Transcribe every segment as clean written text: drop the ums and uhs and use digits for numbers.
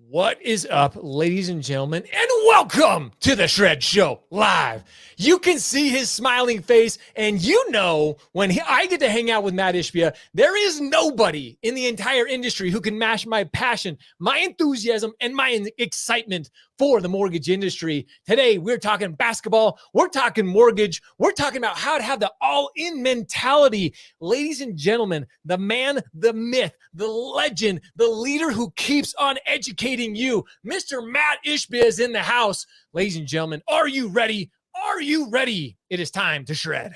What is up, ladies and gentlemen, and welcome to the Shred Show live. You can see his smiling face, and you know when I get to hang out with Mat Ishbia, there is nobody in the entire industry who can match my passion, my enthusiasm, and my excitement for the mortgage industry. Today, we're talking basketball, we're talking mortgage, we're talking about how to have the all-in mentality. Ladies and gentlemen, the man, the myth, the legend, the leader who keeps on educating you, Mr. Mat Ishbia is in the house. Ladies and gentlemen, are you ready? Are you ready? It is time to shred.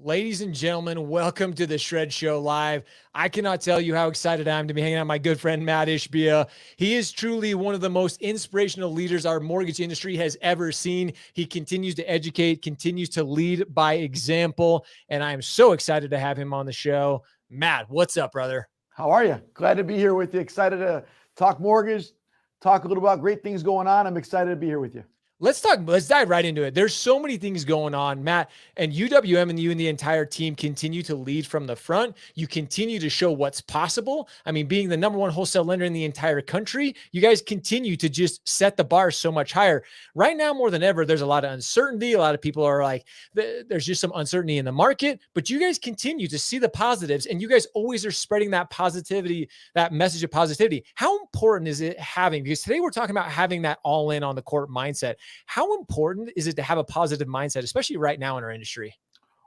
Ladies and gentlemen, welcome to the Shred Show Live. I cannot tell you how excited I am to be hanging out with my good friend, Mat Ishbia. He is truly one of the most inspirational leaders our mortgage industry has ever seen. He continues to educate, continues to lead by example, and I am so excited to have him on the show. Mat, what's up, brother? How are you? Glad to be here with you. Excited to talk mortgage, talk a little about great things going on. I'm excited to be here with you. Let's dive right into it. There's so many things going on, Mat, and UWM and you and the entire team continue to lead from the front. You continue to show what's possible. I mean, being the number one wholesale lender in the entire country, you guys continue to just set the bar so much higher. Right now, more than ever, there's a lot of uncertainty. A lot of people are like, there's just some uncertainty in the market, but you guys continue to see the positives, and you guys always are spreading that positivity, that message of positivity. How important is it having, because today we're talking about having that all in on the court mindset. How important is it to have a positive mindset, especially right now in our industry?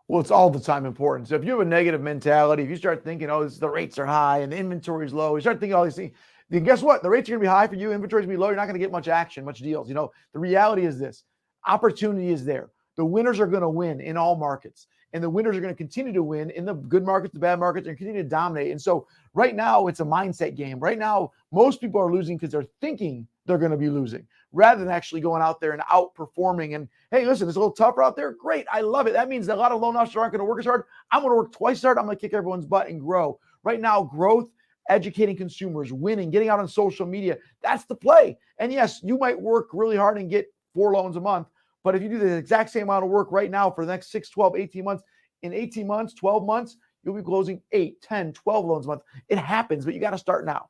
Well, it's all the time important. So if you have a negative mentality, if you start thinking, oh, the rates are high and the inventory is low, you start thinking all these things, then guess what? The rates are going to be high for you. Inventory is going to be low. You're not going to get much action, much deals. You know, the reality is this: opportunity is there. The winners are going to win in all markets, and the winners are going to continue to win in the good markets, the bad markets, and continue to dominate. And so right now, it's a mindset game. Right now, most people are losing because they're thinking they're going to be losing, rather than actually going out there and outperforming. And hey, listen, it's a little tougher out there. Great. I love it. That means a lot of loan officers aren't going to work as hard. I'm going to work twice as hard. I'm going to kick everyone's butt and grow. Right now, growth, educating consumers, winning, getting out on social media, that's the play. And yes, you might work really hard and get 4 loans a month. But if you do the exact same amount of work right now for the next 6, 12, 18 months, in 18 months, 12 months, you'll be closing 8, 10, 12 loans a month. It happens, but you got to start now.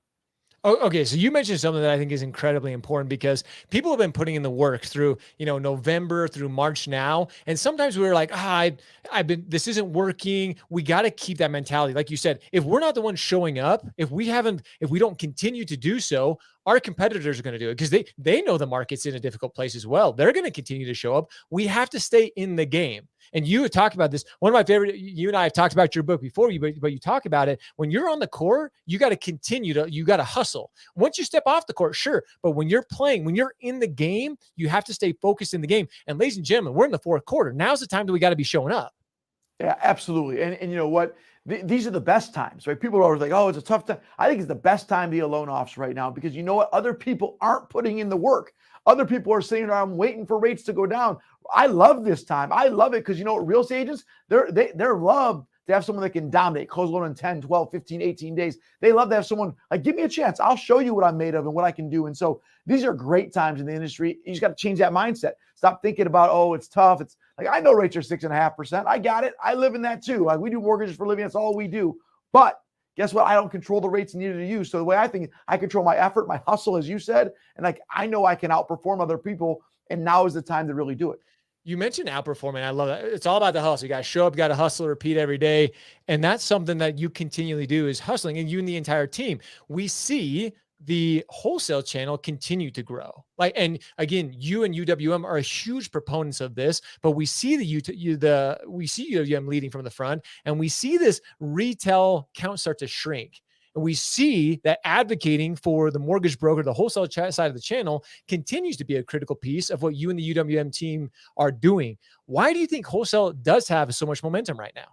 Oh, okay. So you mentioned something that I think is incredibly important, because people have been putting in the work through, November through March now. And sometimes we're like, this isn't working. We got to keep that mentality. Like you said, if we're not the ones showing up, if we don't continue to do so, our competitors are going to do it, because they know the market's in a difficult place as well. They're going to continue to show up. We have to stay in the game. And you have talked about this. One of my favorite, you and I have talked about your book before, but you talk about it. When you're on the court, you got to you got to hustle. Once you step off the court, sure. But when you're playing, when you're in the game, you have to stay focused in the game. And ladies and gentlemen, we're in the fourth quarter. Now's the time that we got to be showing up. Yeah, absolutely. And you know what? These are the best times, right? People are always like, oh, it's a tough time. I think it's the best time to be a loan officer right now, because you know what? Other people aren't putting in the work. Other people are sitting around waiting for rates to go down. I love this time. I love it because, you know, real estate agents, they're loved to have someone that can dominate, close a loan in 10, 12, 15, 18 days. They love to have someone like, give me a chance. I'll show you what I'm made of and what I can do. And so these are great times in the industry. You just got to change that mindset. Stop thinking about, oh, it's tough. It's like, I know rates are 6.5%. I got it. I live in that too. Like, we do mortgages for a living. That's all we do. But guess what? I don't control the rates, neither do you. So the way I think, I control my effort, my hustle, as you said, and like, I know I can outperform other people. And now is the time to really do it. You mentioned outperforming. I love that. It's all about the hustle. You got to show up, you got to hustle, repeat every day. And that's something that you continually do, is hustling, and you and the entire team. We see the wholesale channel continue to grow. And again, you and UWM are huge proponents of this, but we see we see UWM leading from the front, and we see this retail count start to shrink. And we see that advocating for the mortgage broker, the wholesale side of the channel, continues to be a critical piece of what you and the UWM team are doing. Why do you think wholesale does have so much momentum right now?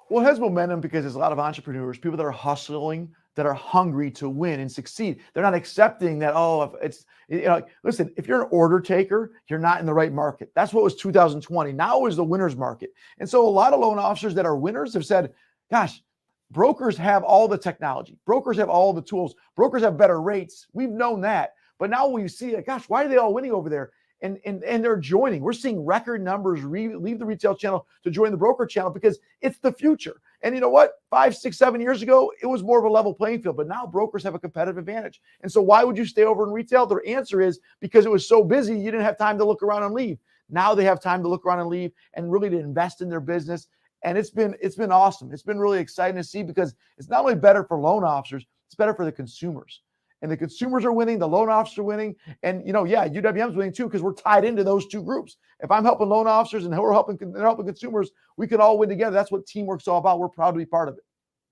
Well, it has momentum because there's a lot of entrepreneurs, people that are hustling, that are hungry to win and succeed. They're not accepting that, listen, if you're an order taker, you're not in the right market. That's what was 2020. Now is the winner's market. And so a lot of loan officers that are winners have said, gosh, brokers have all the technology. Brokers have all the tools. Brokers have better rates. We've known that. But now we see, like, gosh, why are they all winning over there? And they're joining. We're seeing record numbers leave the retail channel to join the broker channel because it's the future. And you know what? 5, 6, 7 years ago, it was more of a level playing field. But now brokers have a competitive advantage. And so why would you stay over in retail? Their answer is because it was so busy, you didn't have time to look around and leave. Now they have time to look around and leave and really to invest in their business. And it's been awesome. It's been really exciting to see because it's not only better for loan officers, it's better for the consumers. And the consumers are winning, the loan officers are winning. And, UWM's winning too because we're tied into those two groups. If I'm helping loan officers and they're helping consumers, we can all win together. That's what teamwork's all about. We're proud to be part of it.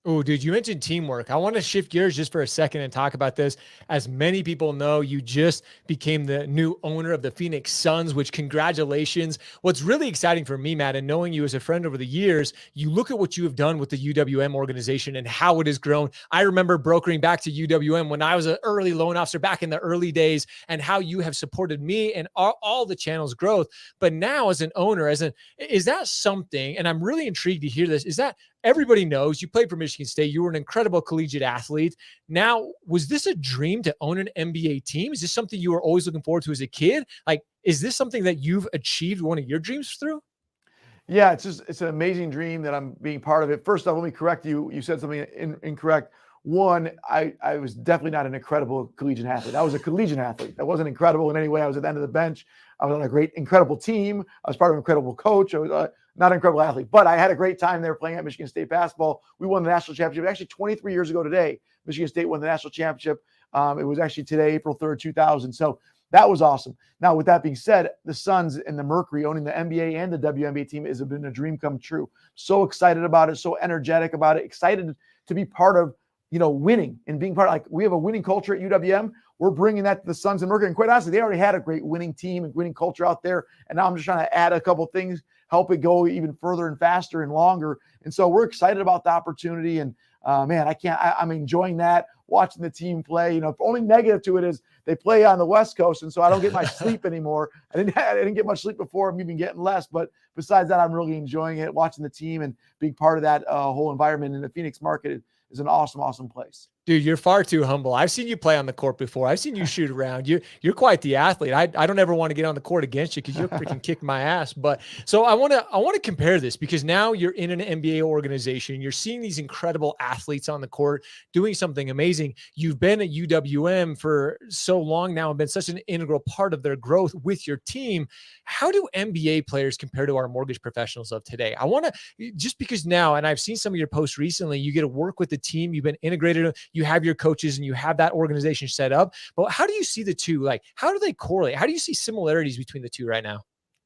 Oh, dude, you mentioned teamwork. I want to shift gears just for a second and talk about this. As many people know, you just became the new owner of the Phoenix Suns, which congratulations. What's really exciting for me, Matt, and knowing you as a friend over the years, you look at what you have done with the UWM organization and how it has grown. I remember brokering back to UWM when I was an early loan officer back in the early days and how you have supported me and all the channel's growth. But now as an owner, is that something, and I'm really intrigued to hear this, is that everybody knows you played for Michigan State. You were an incredible collegiate athlete. Now, was this a dream to own an NBA team? Is this something you were always looking forward to as a kid? Like, is this something that you've achieved one of your dreams through? Yeah, it's an amazing dream that I'm being part of it. First off, let me correct you. You said something incorrect. One, I was definitely not an incredible collegiate athlete. I was a collegiate athlete. That wasn't incredible in any way. I was at the end of the bench. I was on a incredible team. I was part of an incredible coach. I was not an incredible athlete, but I had a great time there playing at Michigan State basketball. We won the national championship. Actually, 23 years ago today, Michigan State won the national championship. It was actually today, April 3rd, 2000. So that was awesome. Now, with that being said, the Suns and the Mercury owning the NBA and the WNBA team has been a dream come true. So excited about it, so energetic about it, excited to be part of, winning and being part of, like, we have a winning culture at UWM. We're bringing that to the Suns and Mercury. And quite honestly, they already had a great winning team and winning culture out there. And now I'm just trying to add a couple of things, help it go even further and faster and longer. And so we're excited about the opportunity. And man, I'm enjoying that, watching the team play. The only negative to it is they play on the West Coast. And so I don't get my sleep anymore. I didn't get much sleep before. I'm even getting less. But besides that, I'm really enjoying it, watching the team and being part of that whole environment. In the Phoenix market is an awesome, awesome place. Dude, you're far too humble. I've seen you play on the court before. I've seen you shoot around. You're quite the athlete. I don't ever want to get on the court against you because you'll freaking kick my ass. But so I want to compare this because now you're in an NBA organization. You're seeing these incredible athletes on the court doing something amazing. You've been at UWM for so long now and been such an integral part of their growth with your team. How do NBA players compare to our mortgage professionals of today? I want to, just because now, and I've seen some of your posts recently, you get to work with the team. You've been integrated. You have your coaches and you have that organization set up. But how do you see the two? Like, how do they correlate? How do you see similarities between the two right now?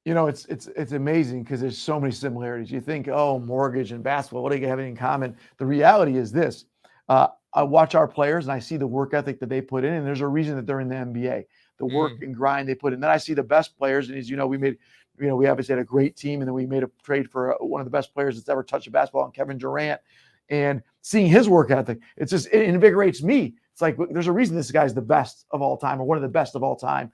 It's amazing because there's so many similarities. You think, oh, mortgage and basketball, what do you have in common? The reality is this. I watch our players and I see the work ethic that they put in, and there's a reason that they're in the NBA. The work and grind they put in. Then I see the best players, and as you know, we obviously had a great team, and then we made a trade for one of the best players that's ever touched a basketball, and Kevin Durant. And seeing his work ethic, it invigorates me. It's like, there's a reason this guy's the best of all time, or one of the best of all time,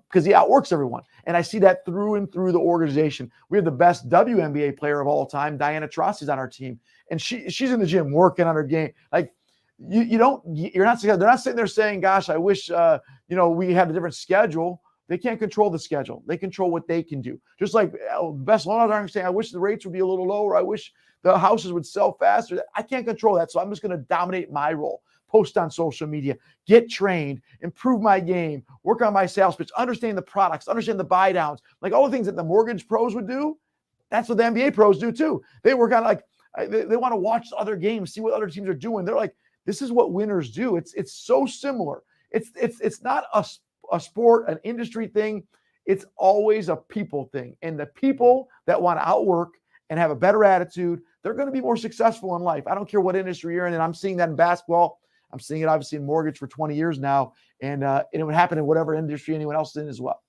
because he outworks everyone. And I see that through and through the organization. We have the best WNBA player of all time, Diana Taurasi's on our team, and she's in the gym working on her game. Like, they're not sitting there saying, gosh, I wish we had a different schedule. They can't control the schedule. They control what they can do. Just like best loan officers saying, I wish the rates would be a little lower. I wish the houses would sell faster. I can't control that. So I'm just going to dominate my role. Post on social media, get trained, improve my game, work on my sales pitch, understand the products, understand the buy downs, like all the things that the mortgage pros would do. That's what the NBA pros do too. They work on, like, they want to watch other games, see what other teams are doing. They're like, this is what winners do. It's so similar. It's not a sport, an industry thing. It's always a people thing. And the people that want to outwork and have a better attitude, they're going to be more successful in life. I don't care what industry you're in. And I'm seeing that in basketball. I'm seeing it obviously in mortgage for 20 years now. And it would happen in whatever industry anyone else is in as well.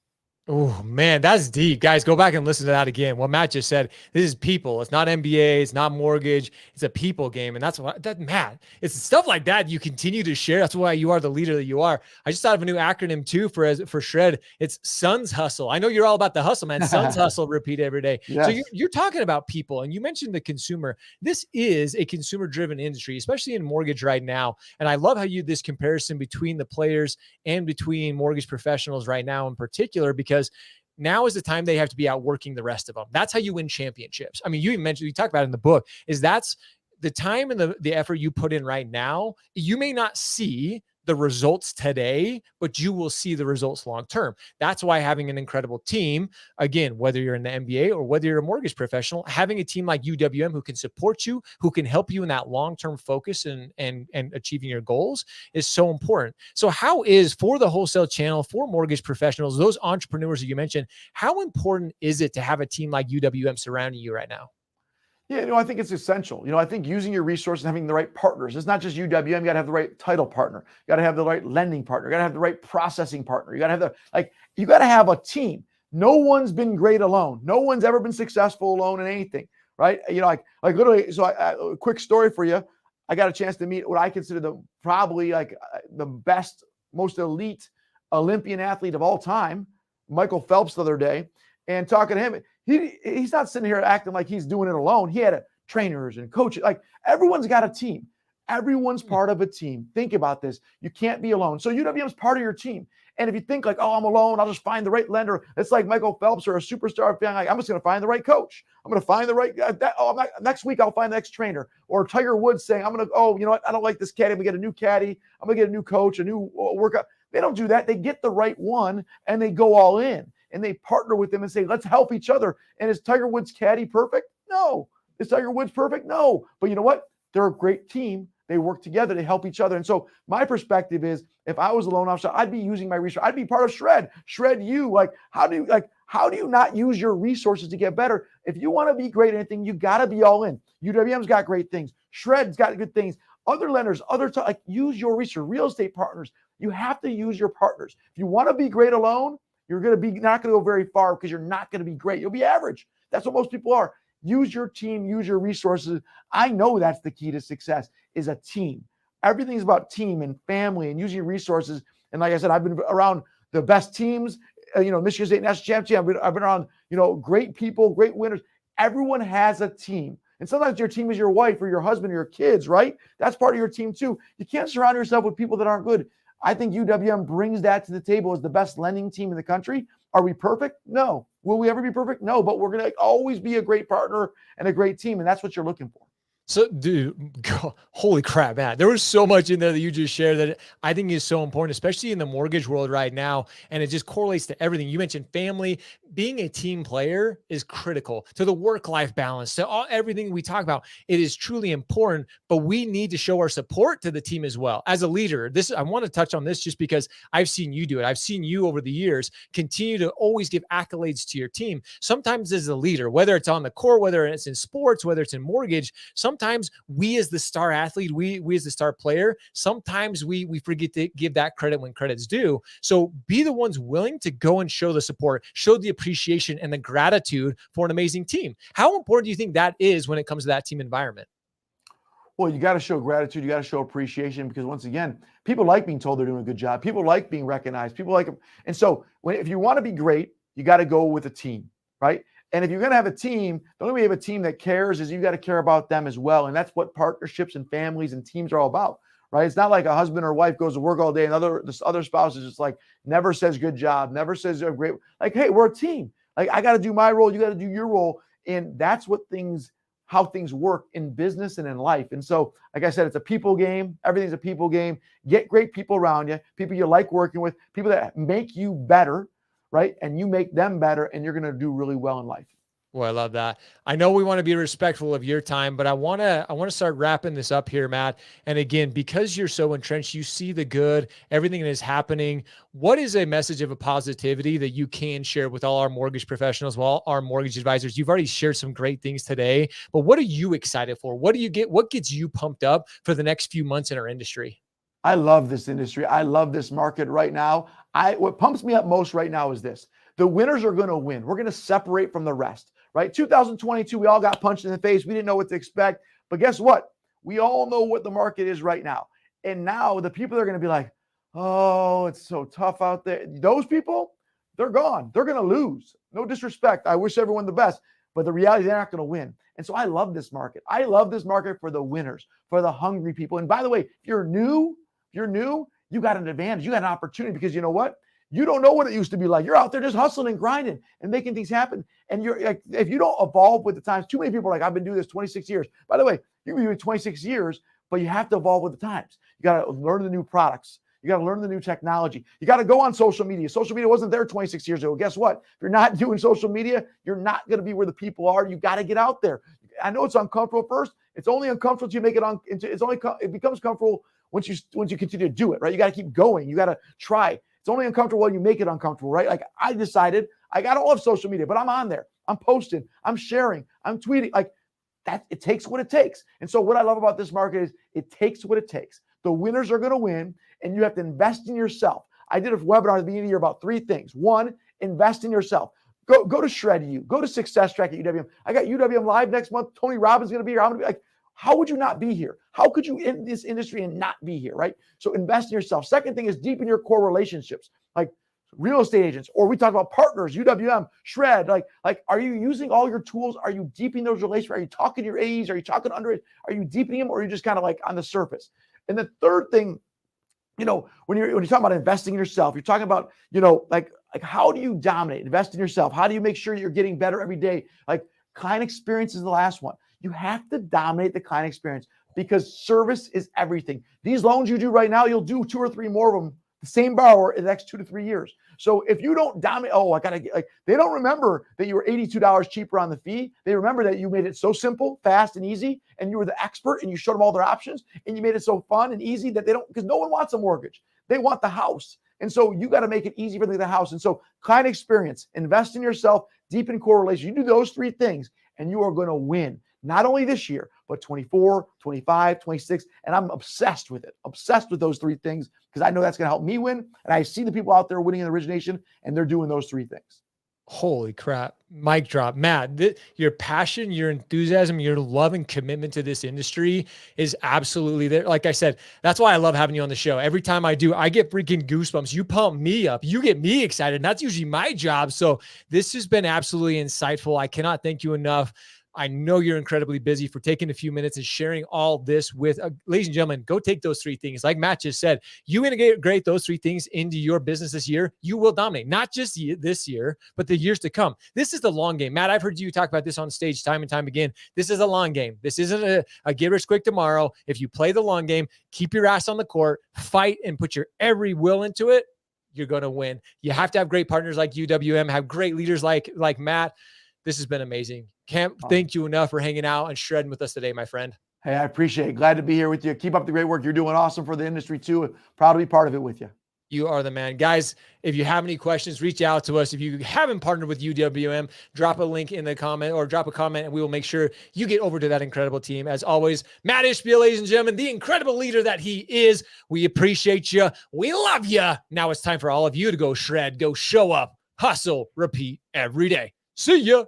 Oh man, that's deep. Guys, go back and listen to that again. What Matt just said. This is people. It's not NBA. It's not mortgage. It's a people game. And that's what that Matt, it's stuff like that you continue to share. That's why you are the leader that you are. I just thought of a new acronym too for Shred. It's Sons Hustle. I know you're all about the hustle, man. Sons Hustle, repeat every day. So Yes. you're talking about people, and you mentioned the consumer. This is a consumer-driven industry, especially in mortgage right now. And I love how you this comparison between the players and between mortgage professionals right now in particular, because now is the time they have to be out working the rest of them. That's how you win championships. I mean, you mentioned, you talk about it in the book, is that's the time and the effort you put in right now. You may not see the results today, but you will see the results long term. That's why having an incredible team, again, whether you're in the NBA or whether you're a mortgage professional, having a team like UWM who can support you, who can help you in that long-term focus and achieving your goals is so important. So how is, for the wholesale channel, for mortgage professionals, those entrepreneurs that you mentioned, how important is it to have a team like UWM surrounding you right now? Yeah, I think it's essential. I think using your resources, having the right partners. It's not just UWM. You got to have the right title partner. You got to have the right lending partner. You got to have the right processing partner. You got to have you got to have a team. No one's been great alone. No one's ever been successful alone in anything, right? Like literally. So a quick story for you. I got a chance to meet what I consider probably the best, most elite Olympian athlete of all time, Michael Phelps, the other day, and talking to him. He's not sitting here acting like he's doing it alone. He had trainers and coaches. Like, everyone's got a team. Everyone's part of a team. Think about this. You can't be alone. So UWM is part of your team. And if you think like, oh, I'm alone, I'll just find the right lender. It's like Michael Phelps or a superstar fan. Like, I'm just going to find the right coach. I'm going to find the right next week I'll find the next trainer. Or Tiger Woods saying, I'm going to, oh, you know what? I don't like this caddy. I'm going to get a new caddy. I'm going to get a new coach, a new workout. They don't do that. They get the right one and they go all in. And they partner with them and say, let's help each other. And is Tiger Woods' caddy perfect? No. Is Tiger Woods perfect? No. But you know what? They're a great team. They work together to help each other. And so my perspective is, if I was a loan officer, I'd be using my resources. I'd be part of Shred. Shred you. How do you not use your resources to get better? If you want to be great at anything, you got to be all in. UWM's got great things. Shred's got good things. Other lenders, use your resources. Real estate partners. You have to use your partners. If you want to be great alone, you're going to be not going to go very far, because you're not going to be great. You'll be average. That's what most people are. Use your team, use your resources. I know that's the key to success, is a team. Everything's about team and family and using resources. And like I said, I've been around the best teams, Michigan State National Championship. I've been around, great people, great winners. Everyone has a team. And sometimes your team is your wife or your husband or your kids, right? That's part of your team too. You can't surround yourself with people that aren't good. I think UWM brings that to the table as the best lending team in the country. Are we perfect? No. Will we ever be perfect? No, but we're going to always be a great partner and a great team. And that's what you're looking for. So, dude, holy crap, man. There was so much in there that you just shared that I think is so important, especially in the mortgage world right now. And it just correlates to everything. You mentioned family. Being a team player is critical to the work-life balance, to everything we talk about. It is truly important, but we need to show our support to the team as well. As a leader, I want to touch on this just because I've seen you do it. I've seen you over the years continue to always give accolades to your team. Sometimes as a leader, whether it's on the court, whether it's in sports, whether it's in mortgage, sometimes we as the star athlete, we as the star player, sometimes we forget to give that credit when credit's due. So be the ones willing to go and show the support, show the appreciation and the gratitude for an amazing team. How important do you think that is when it comes to that team environment? Well, you got to show gratitude. You got to show appreciation, because once again, people like being told they're doing a good job. People like being recognized. People like them. And so if you want to be great, you got to go with a team, right? And if you're going to have a team, the only way you have a team that cares is you got to care about them as well. And that's what partnerships and families and teams are all about, right? It's not like a husband or wife goes to work all day and this other spouse is just like, never says good job, never says a great, like, hey, we're a team. Like, I got to do my role. You got to do your role. And that's how things work in business and in life. And so, like I said, it's a people game. Everything's a people game. Get great people around you, people you like working with, people that make you better, right? And you make them better, and you're going to do really well in life. Well, I love that. I know we want to be respectful of your time, but I want to start wrapping this up here, Matt. And again, because you're so entrenched, you see the good, everything that is happening. What is a message of a positivity that you can share with all our mortgage professionals, all our mortgage advisors? You've already shared some great things today, but what are you excited for? What gets you pumped up for the next few months in our industry? I love this industry. I love this market right now. What pumps me up most right now is this. The winners are going to win. We're going to separate from the rest, right? 2022, we all got punched in the face. We didn't know what to expect. But guess what? We all know what the market is right now. And now the people are going to be like, oh, it's so tough out there. Those people, they're gone. They're going to lose. No disrespect. I wish everyone the best. But the reality, they're not going to win. And so I love this market. I love this market for the winners, for the hungry people. And by the way, if you're new, you got an advantage. You got an opportunity because you know what? You don't know what it used to be like. You're out there just hustling and grinding and making things happen. And you're like, if you don't evolve with the times, too many people are like, I've been doing this 26 years. By the way, you've been doing 26 years, but you have to evolve with the times. You got to learn the new products. You got to learn the new technology. You got to go on social media. Social media wasn't there 26 years ago. Guess what? If you're not doing social media, you're not going to be where the people are. You got to get out there. I know it's uncomfortable first. It's only uncomfortable until you make it on. It becomes comfortable once you continue to do it, right? You got to keep going. You got to try. It's only uncomfortable when you make it uncomfortable, right? Like I decided I don't love social media, but I'm on there. I'm posting. I'm sharing. I'm tweeting. Like that, it takes what it takes. And so what I love about this market is it takes what it takes. The winners are going to win, and you have to invest in yourself. I did a webinar at the beginning of the year about 3 things. 1, invest in yourself. Go to Shred U. Go to Success Track at UWM. I got UWM Live next month. Tony Robbins is going to be here. I'm going to be like, how would you not be here? How could you in this industry and not be here, right? So invest in yourself. Second thing is deepen your core relationships, like real estate agents, or we talk about partners, UWM, Shred. Like, are you using all your tools? Are you deepening those relationships? Are you talking to your AEs? Are you talking under it? Are you deepening them, or are you just kind of like on the surface? And the third thing, when you're talking about investing in yourself, you're talking about, like how do you dominate? Invest in yourself. How do you make sure you're getting better every day? Like client experience is the last one. You have to dominate the client experience because service is everything. These loans you do right now, you'll do 2 or 3 more of them, the same borrower in the next 2 to 3 years. So if you don't dominate, they don't remember that you were $82 cheaper on the fee. They remember that you made it so simple, fast, and easy, and you were the expert, and you showed them all their options, and you made it so fun and easy that because no one wants a mortgage. They want the house. And so you got to make it easy for them to get the house. And so client experience, invest in yourself, deepen core relations. You do those 3 things, and you are going to win. Not only this year, but 24, 25, 26. And I'm obsessed with it, obsessed with those 3 things because I know that's going to help me win. And I see the people out there winning in origination and they're doing those 3 things. Holy crap. Mic drop. Matt, your passion, your enthusiasm, your love and commitment to this industry is absolutely there. Like I said, that's why I love having you on the show. Every time I do, I get freaking goosebumps. You pump me up. You get me excited. And that's usually my job. So this has been absolutely insightful. I cannot thank you enough. I know you're incredibly busy for taking a few minutes and sharing all this with, ladies and gentlemen, go take those 3 things. Like Matt just said, you integrate those 3 things into your business this year, you will dominate, not just this year, but the years to come. This is the long game. Matt, I've heard you talk about this on stage time and time again. This is a long game. This isn't a get rich quick tomorrow. If you play the long game, keep your ass on the court, fight and put your every will into it, you're going to win. You have to have great partners like UWM, have great leaders like Matt. This has been amazing. Can't thank you enough for hanging out and shredding with us today, my friend. Hey, I appreciate it. Glad to be here with you. Keep up the great work. You're doing awesome for the industry too. Proud to be part of it with you. You are the man. Guys, if you have any questions, reach out to us. If you haven't partnered with UWM, drop a link in the comment or drop a comment and we will make sure you get over to that incredible team. As always, Mat Ishbia, ladies and gentlemen, the incredible leader that he is. We appreciate you. We love you. Now it's time for all of you to go shred, go show up, hustle, repeat every day. See ya.